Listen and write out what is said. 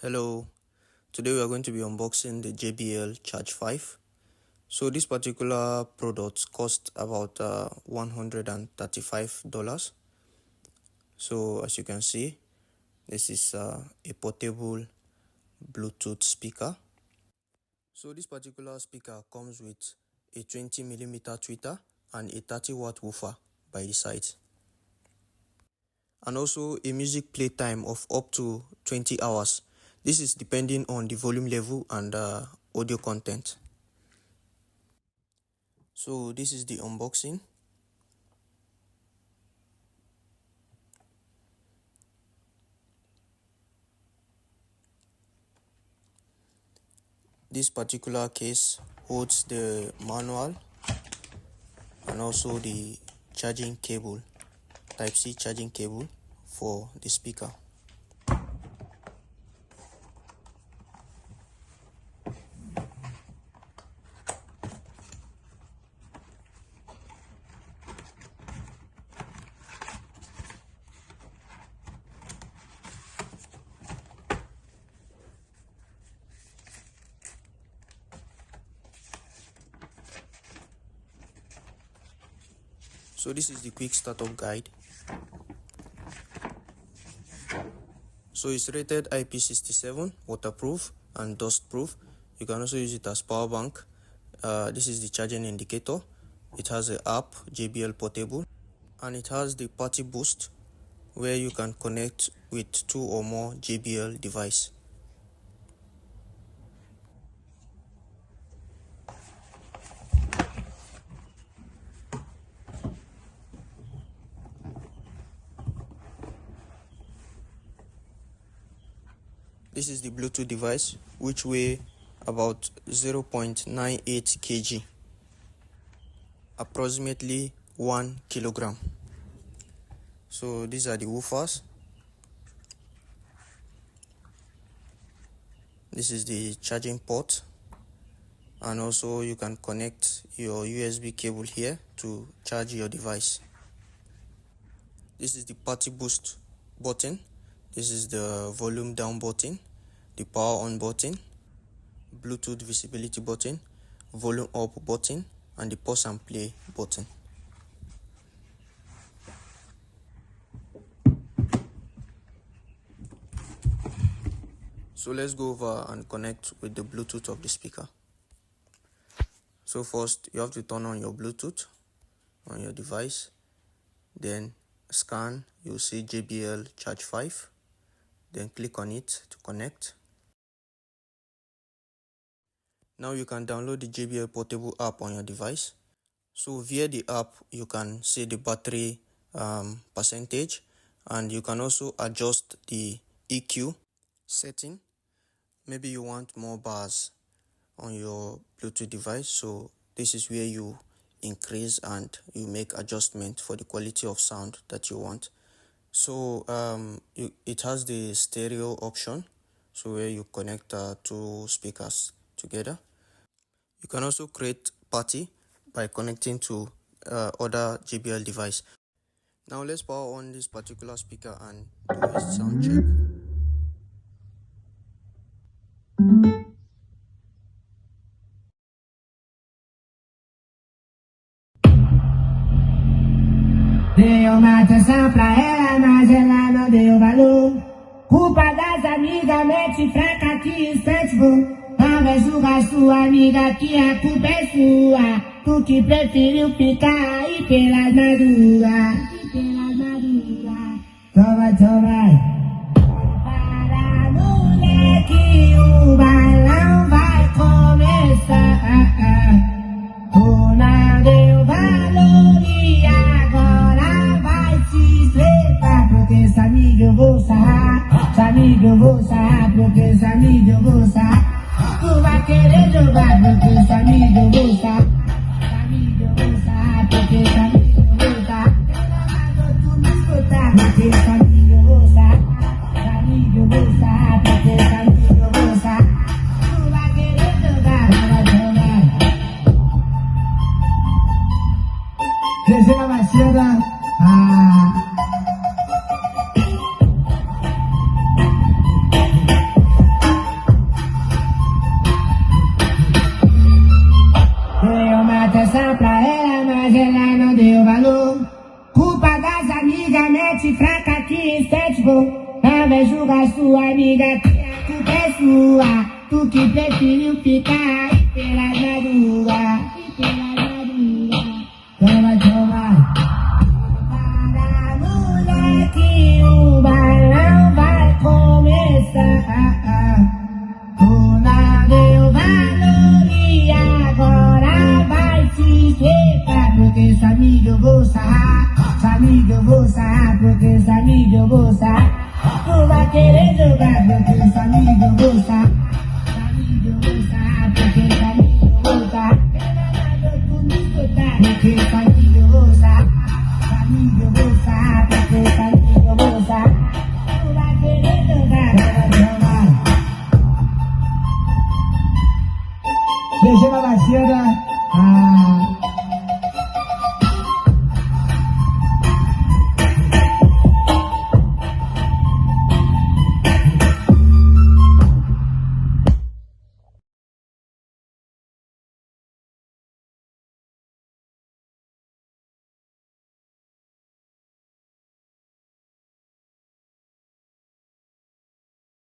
Hello, today we are going to be unboxing the JBL Charge 5. So this particular product cost about $135. So as you can see, this is a portable Bluetooth speaker. So this particular speaker comes with a 20mm tweeter and a 30-watt woofer by the side, and also a music play time of up to 20 hours. This is depending on the volume level and audio content. So this is the unboxing. This particular case holds the manual and also the charging cable, Type-C charging cable for the speaker. So this is the quick startup guide. So it's rated IP67, waterproof and dust proof. You can also use it as power bank. This is the charging indicator. It has an app, JBL Portable, and it has the party boost where you can connect with 2 or more JBL device. This is the Bluetooth device, which weigh about 0.98 kg, approximately 1 kilogram. So these are the woofers. This is the charging port, and also you can connect your USB cable here to charge your device. This is the party boost button. This is the volume down button, the power on button, Bluetooth visibility button, volume up button, and the pause and play button. So let's go over and connect with the Bluetooth of the speaker. So first you have to turn on your Bluetooth on your device, then scan, you'll see JBL Charge 5, then click on it to connect. Now you can download the JBL Portable app on your device. So via the app you can see the battery percentage, and you can also adjust the EQ setting. Maybe you want more bars on your Bluetooth device, so this is where you increase and you make adjustment for the quality of sound that you want. So it has the stereo option, so where you connect 2 speakers together. You can also create party by connecting to other JBL device. Now let's power on this particular speaker and do a sound check. Dei uma atenção pra ela, mas ela não deu valor. Culpa das amigas, mente fraca que instante bom. Não vai julgar sua amiga que a culpa é sua. Tu que preferiu ficar aí pelas madrugas. Toma, toma. Para mulher que o balão vai começar. Tu não deu valor e agora vai se espremer. Porque essa amiga eu vou sarrar, essa amiga eu vou sarrar, porque essa amiga eu vou sarrar. Tu vai querer jogar, porque essa amiga eu vou sarrar, essa amiga eu vou sarrar, porque essa amiga eu vou sarrar. Tu me escutar, porque essa amiga eu vou sarrar, essa amiga eu vou sarrar, porque essa amiga eu vou sarrar. Tu vai querer jogar, vai jogar. Terceira Machada, vou. Não vai julgar sua amiga, que a culpa é sua. Tu que preferiu ficar pela madruga. Toma, toma. Para, moleque, o balão vai começar. Tu não deu valor e agora vai se quebrar. Porque sua amiga eu vou sarrar, sua amiga eu vou sarrar, porque sua amiga eu vou sarrar.